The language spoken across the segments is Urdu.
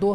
2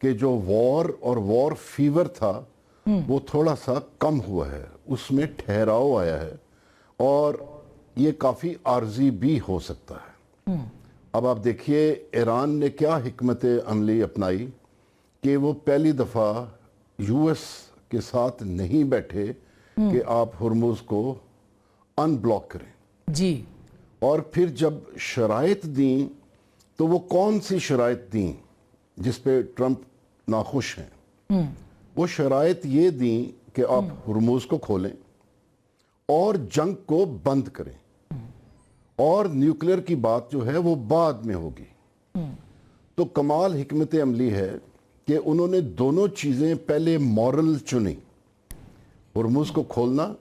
کہ جو وار اور وار فیور تھا وہ تھوڑا سا کم ہوا ہے, اس میں ٹھہراؤ آیا ہے, اور یہ کافی عارضی بھی ہو سکتا ہے. اب آپ دیکھیے ایران نے کیا حکمت عملی اپنائی کہ وہ پہلی دفعہ یو ایس کے ساتھ نہیں بیٹھے کہ آپ ہرمز کو ان بلاک کریں, جی, اور پھر جب شرائط دیں تو وہ کون سی شرائط دیں جس پہ ٹرمپ ناخوش ہیں. وہ شرائط یہ دیں کہ آپ ہرمز کو کھولیں اور جنگ کو بند کریں, اور نیوکلیر کی بات جو ہے وہ بعد میں ہوگی. تو کمال حکمت عملی ہے کہ انہوں نے دونوں چیزیں پہلے مورل چنی, ہرمز کو کھولنا,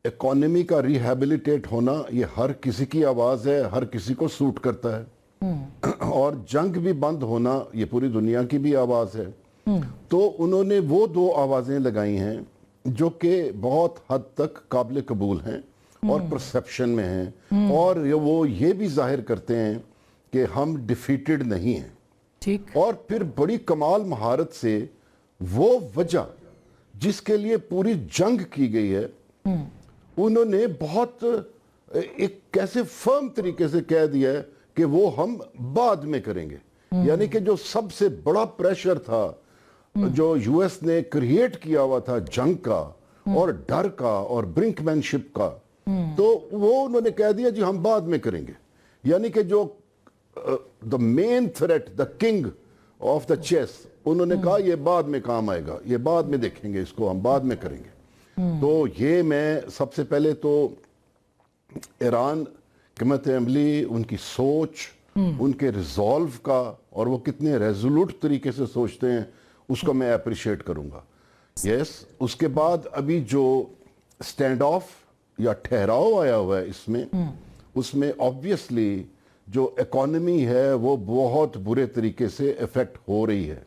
اکانومی کا ریہیبلیٹیٹ ہونا, یہ ہر کسی کی آواز ہے, ہر کسی کو سوٹ کرتا ہے, اور جنگ بھی بند ہونا یہ پوری دنیا کی بھی آواز ہے. تو انہوں نے وہ دو آوازیں لگائی ہیں جو کہ بہت حد تک قابل قبول ہیں اور پرسپشن میں ہیں, اور وہ یہ بھی ظاہر کرتے ہیں کہ ہم ڈیفیٹڈ نہیں ہیں. ٹھیک, اور پھر بڑی کمال مہارت سے وہ وجہ جس کے لیے پوری جنگ کی گئی ہے انہوں نے بہت ایک کیسے فرم طریقے سے کہہ دیا ہے کہ وہ ہم بعد میں کریں گے. یعنی کہ جو سب سے بڑا پریشر تھا جو یو ایس نے کریٹ کیا ہوا تھا جنگ کا اور ڈر کا اور برنکمین شپ کا, تو وہ انہوں نے کہہ دیا جی ہم بعد میں کریں گے. یعنی کہ جو the main threat, the king of the chess, انہوں نے کہا یہ بعد میں کام آئے گا, یہ بعد میں دیکھیں گے, اس کو ہم بعد میں کریں گے. تو یہ میں سب سے پہلے تو ایران حکمت عملی, ان کی سوچ, ان کے ریزولو کا, اور وہ کتنے ریزولوٹ طریقے سے سوچتے ہیں, اس کو میں اپریشیٹ کروں گا. یس, اس کے بعد ابھی جو سٹینڈ آف یا ٹھہراؤ آیا ہوا ہے اس میں آبویسلی جو اکانومی ہے وہ بہت برے طریقے سے افیکٹ ہو رہی ہے.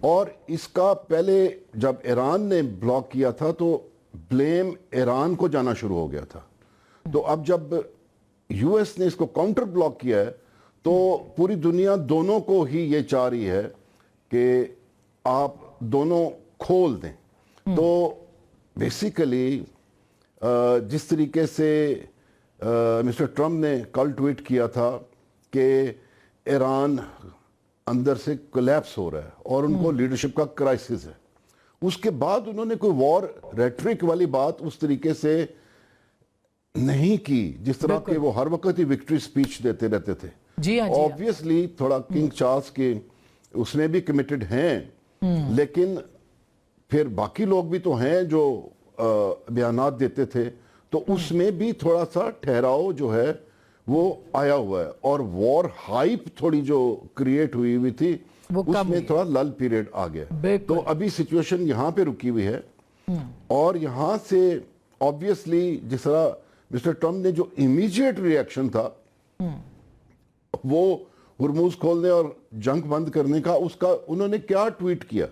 اور اس کا پہلے جب ایران نے بلاک کیا تھا تو بلیم ایران کو جانا شروع ہو گیا تھا. تو اب جب یو ایس نے اس کو کاؤنٹر بلاک کیا ہے تو پوری دنیا دونوں کو ہی یہ چاہ رہی ہے کہ آپ دونوں کھول دیں. تو بیسیکلی جس طریقے سے مسٹر ٹرمپ نے کل ٹویٹ کیا تھا کہ ایران اندر سے کولیپس ہو رہا ہے اور ان کو لیڈرشپ کا کرائسس ہے, اس کے بعد انہوں نے کوئی وار ریٹرک والی بات اس طریقے سے نہیں کی جس طرح کہ وہ ہر وقت ہی وکٹری سپیچ دیتے رہتے تھے. جی ہاں, آبویسلی تھوڑا کنگ چارلس کے اس میں بھی کمیٹڈ ہیں, لیکن پھر باقی لوگ بھی تو ہیں جو بیانات دیتے تھے, تو اس میں بھی تھوڑا سا ٹھہراؤ جو ہے وہ آیا ہوا ہے, اور وار ہائپ تھوڑی جو کریٹ ہوئی تھی اس میں تھوڑا لل پیریڈ آ گیا. تو ابھی سچویشن یہاں پہ رکی ہوئی ہے, اور یہاں سے آبویسلی جس طرح مسٹر ٹرمپ نے جو امیجیٹ ری ایکشن تھا وہ ہرمز کھولنے اور جنگ بند کرنے کا, اس کا انہوں نے کیا ٹویٹ کیا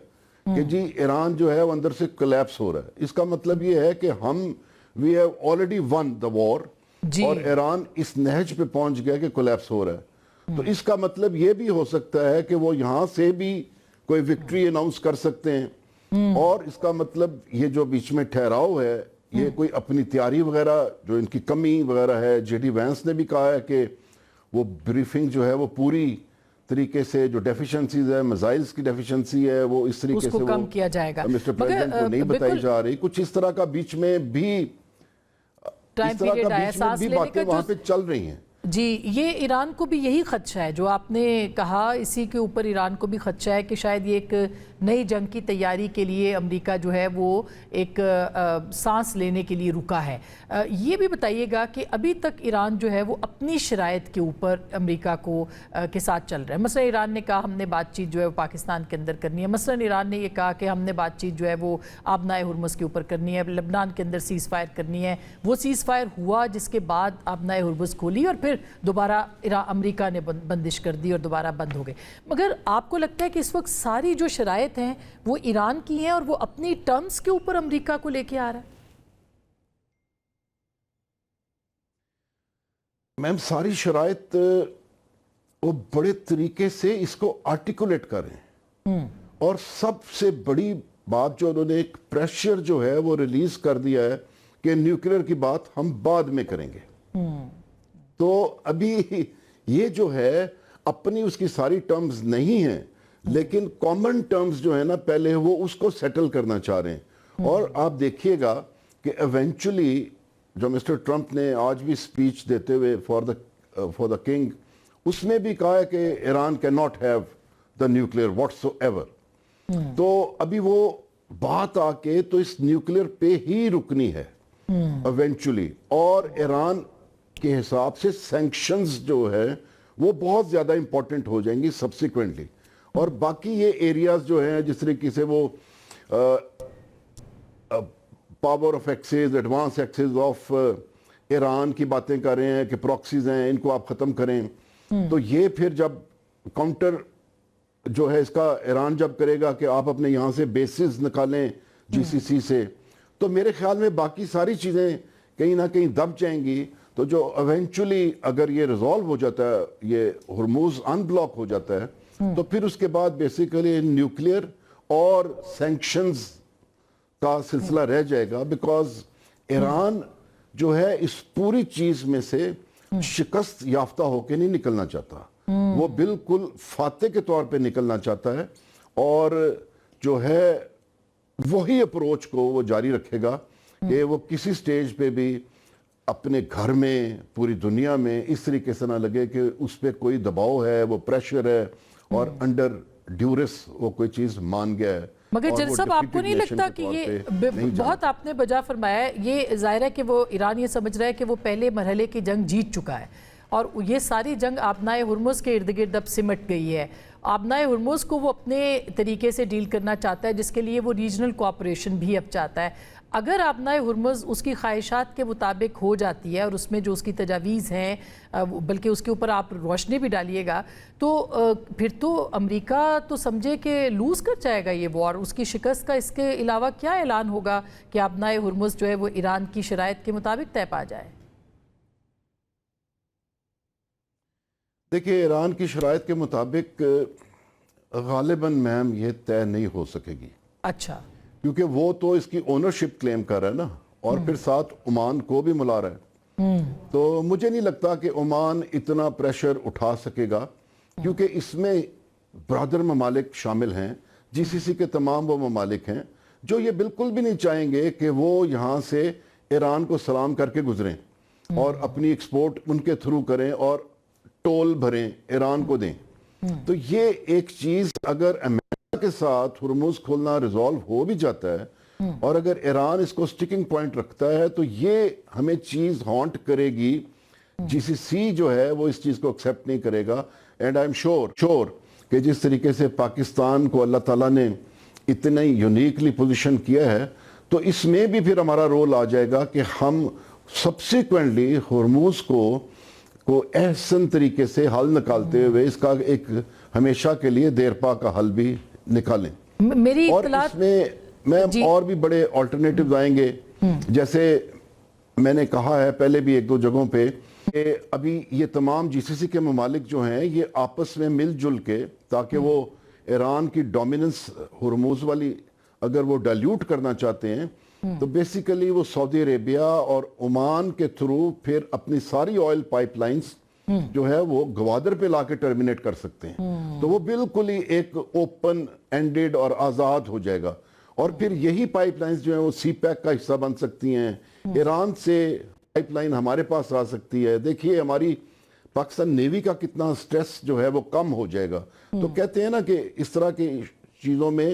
کہ جی ایران جو ہے وہ اندر سے کولیپس ہو رہا ہے. اس کا مطلب یہ ہے کہ ہم we have already won the war, اور ایران اس نہج پہ پہنچ گیا کہ کولیپس ہو رہا ہے. تو اس کا مطلب یہ بھی ہو سکتا ہے کہ وہ یہاں سے بھی کوئی وکٹری اناؤنس کر سکتے ہیں, اور اس کا مطلب یہ جو بیچ میں ٹھہراؤ ہے یہ کوئی اپنی تیاری وغیرہ جو ان کی کمی وغیرہ ہے. جے ڈی وینس نے بھی کہا ہے کہ وہ بریفنگ جو ہے وہ پوری طریقے سے جو ڈیفیشنسیز ہے, میزائلز کی ڈیفیشنسی ہے, وہ اس طریقے سے کم کیا جائے گا. مسٹر پریزیڈنٹ کو نہیں بتائی جا رہی. کچھ اس طرح کا بیچ میں بھی ٹائم پیریڈ آیا, سانس لینے کا وہاں پہ چل رہی ہیں. جی, یہ ایران کو بھی یہی خدشہ ہے جو آپ نے کہا, اسی کے اوپر ایران کو بھی خدشہ ہے کہ شاید یہ ایک نئی جنگ کی تیاری کے لیے امریکہ جو ہے وہ ایک سانس لینے کے لیے رکا ہے. یہ بھی بتائیے گا کہ ابھی تک ایران جو ہے وہ اپنی شرائط کے اوپر امریکہ کے ساتھ چل رہا ہے. مثلا ایران نے کہا ہم نے بات چیت جو ہے وہ پاکستان کے اندر کرنی ہے. مثلا ایران نے یہ کہا کہ ہم نے بات چیت جو ہے وہ آبنائے ہرمز کے اوپر کرنی ہے, لبنان کے اندر سیز فائر کرنی ہے. وہ سیز فائر ہوا جس کے بعد آبنائے ہرمز کھولی اور پھر دوبارہ امریکہ نے بندش کر دی اور دوبارہ بند ہو گئے. مگر آپ کو لگتا ہے کہ اس وقت ساری جو شرائط ہیں وہ ایران کی ہیں اور وہ اپنی ٹرمز کے اوپر امریکہ کو لے کے آ رہا ہے؟ میم ساری شرائط وہ بڑے طریقے سے اس کو آرٹیکولیٹ کر رہے ہیں. اور سب سے بڑی بات جو انہوں نے ایک پریشر جو ہے وہ ریلیز کر دیا ہے کہ نیوکلیئر کی بات ہم بعد میں کریں گے. تو ابھی یہ جو ہے اپنی اس کی ساری ٹرمز نہیں ہیں, لیکن کامن ٹرمز جو ہے نا پہلے وہ اس کو سیٹل کرنا چاہ رہے ہیں. اور آپ دیکھیے گا کہ ایونچولی جو مسٹر ٹرمپ نے آج بھی سپیچ دیتے ہوئے فار دا کنگ, اس میں بھی کہا ہے کہ Iran can not have the nuclear what's ever. تو ابھی وہ بات آ کے تو اس نیوکلیئر پہ ہی رکنی ہے ایونچولی, اور ایران کے حساب سے سینکشنز جو ہے وہ بہت زیادہ امپورٹنٹ ہو جائیں گی سبسیکوینٹلی. اور باقی یہ ایریاز جو ہیں جس طریقے سے وہ power of axis, advance axis of Iran کی باتیں کر رہے ہیں کہ پراکسیز ہیں ان کو آپ ختم کریں, تو یہ پھر جب کاؤنٹر جو ہے اس کا ایران جب کرے گا کہ آپ اپنے یہاں سے بیسز نکالیں جی سی سی سے, تو میرے خیال میں باقی ساری چیزیں کہیں نہ کہیں دب جائیں گی. تو جو ایونچولی اگر یہ ریزالو ہو جاتا ہے, یہ ہرموز ان بلاک ہو جاتا ہے, تو پھر اس کے بعد بیسیکلی نیوکلیئر اور سینکشنز کا سلسلہ رہ جائے گا, بیکاز ایران جو ہے اس پوری چیز میں سے شکست یافتہ ہو کے نہیں نکلنا چاہتا, وہ بالکل فاتح کے طور پہ نکلنا چاہتا ہے, اور جو ہے وہی اپروچ کو وہ جاری رکھے گا کہ وہ کسی سٹیج پہ بھی اپنے گھر میں, پوری دنیا میں اس طریقے سے نہ لگے کہ اس پہ کوئی دباؤ ہے, وہ پریشر ہے اور انڈر ڈیورس وہ کوئی چیز مان گیا ہے. مگر جل صاحب آپ کو نہیں لگتا کہ یہ بہت آپ نے بجا فرمایا ہے, یہ ظاہر ہے کہ وہ ایران یہ سمجھ رہا ہے کہ وہ پہلے مرحلے کی جنگ جیت چکا ہے, اور یہ ساری جنگ آبنائے ہرمز کے ارد گرد اب سمٹ گئی ہے. آبنائے ہرمز کو وہ اپنے طریقے سے ڈیل کرنا چاہتا ہے, جس کے لیے وہ ریجنل کوآپریشن بھی اب چاہتا ہے. اگر آبنائے ہرمز اس کی خواہشات کے مطابق ہو جاتی ہے, اور اس میں جو اس کی تجاویز ہیں بلکہ اس کے اوپر آپ روشنی بھی ڈالیے گا, تو پھر تو امریکہ تو سمجھے کہ لوز کر جائے گا یہ وار. اس کی شکست کا اس کے علاوہ کیا اعلان ہوگا کہ آبنائے ہرمز جو ہے وہ ایران کی شرائط کے مطابق طے پا جائے؟ دیکھیں, ایران کی شرائط کے مطابق غالباً میم یہ طے نہیں ہو سکے گی. اچھا, کیونکہ وہ تو اس کی اونرشپ کلیم کر رہا ہے نا, اور پھر ساتھ عمان کو بھی ملا رہا ہے. تو مجھے نہیں لگتا کہ عمان اتنا پریشر اٹھا سکے گا, کیونکہ اس میں برادر ممالک شامل ہیں, جی سی سی کے تمام وہ ممالک ہیں جو یہ بالکل بھی نہیں چاہیں گے کہ وہ یہاں سے ایران کو سلام کر کے گزریں اور اپنی ایکسپورٹ ان کے تھرو کریں اور ٹول بھریں ایران کو دیں. تو یہ ایک چیز اگر امریکہ کے ساتھ ہرمز کھولنا ریزالو ہو بھی جاتا ہے, اور اگر ایران اس کو سٹیکنگ پوائنٹ رکھتا ہے, تو یہ ہمیں چیز ہانٹ کرے گی. جی سی سی جو ہے وہ اس چیز کو ایکسیپٹ نہیں کرے گا. اینڈ آئی ایم شور کہ جس طریقے سے پاکستان کو اللہ تعالیٰ نے اتنا یونیکلی پوزیشن کیا ہے, تو اس میں بھی پھر ہمارا رول آ جائے گا کہ ہم سبسیکوینٹلی ہرمز کو احسن طریقے سے حل نکالتے ہوئے اس کا ایک ہمیشہ کے لیے دیرپا کا حل بھی نکالیں. میری اور اطلاع اس میں اور بھی بڑے آلٹرنیٹیوز آئیں گے, جیسے میں نے کہا ہے پہلے بھی ایک دو جگہوں پہ کہ ابھی یہ تمام جی سی سی کے ممالک جو ہیں یہ آپس میں مل جل کے, تاکہ وہ ایران کی ڈومیننس ہرمز والی اگر وہ ڈائلیوٹ کرنا چاہتے ہیں, تو بیسیکلی وہ سعودی عربیہ اور عمان کے تھرو پھر اپنی ساری آئل پائپ لائنز جو ہے وہ گوادر پہ لا کے ٹرمینیٹ کر سکتے ہیں. تو وہ بالکل ہی ایک اوپن اینڈڈ اور آزاد ہو جائے گا, اور پھر یہی پائپ لائنز جو ہیں وہ سی پیک کا حصہ بن سکتی ہیں. ایران سے پائپ لائن ہمارے پاس آ سکتی ہے. دیکھیے ہماری پاکستان نیوی کا کتنا سٹریس جو ہے وہ کم ہو جائے گا. تو کہتے ہیں نا کہ اس طرح کی چیزوں میں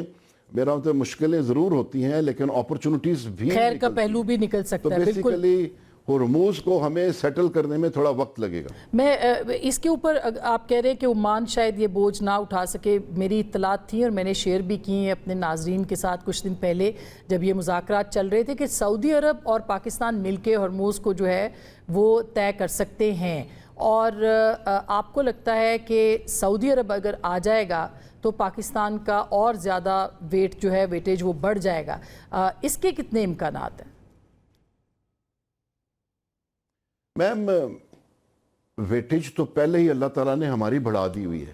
میرا مطلب مشکلیں ضرور ہوتی ہیں, لیکن اپرچونٹیز بھی خیر کا پہلو بھی نکل سکتا ہے. تو بیسیکلی ہرمز کو ہمیں سیٹل کرنے میں تھوڑا وقت لگے گا. میں اس کے اوپر آپ کہہ رہے ہیں کہ عمان شاید یہ بوجھ نہ اٹھا سکے. میری اطلاعات تھیں اور میں نے شیئر بھی کی ہیں اپنے ناظرین کے ساتھ کچھ دن پہلے جب یہ مذاکرات چل رہے تھے, کہ سعودی عرب اور پاکستان مل کے ہرمز کو جو ہے وہ طے کر سکتے ہیں. اور آپ کو لگتا ہے کہ سعودی عرب اگر آ جائے گا تو پاکستان کا اور زیادہ ویٹ جو ہے ویٹیج وہ بڑھ جائے گا. اس کے کتنے امکانات ہیں؟ میم ویٹیج تو پہلے ہی اللہ تعالیٰ نے ہماری بڑھا دی ہوئی ہے.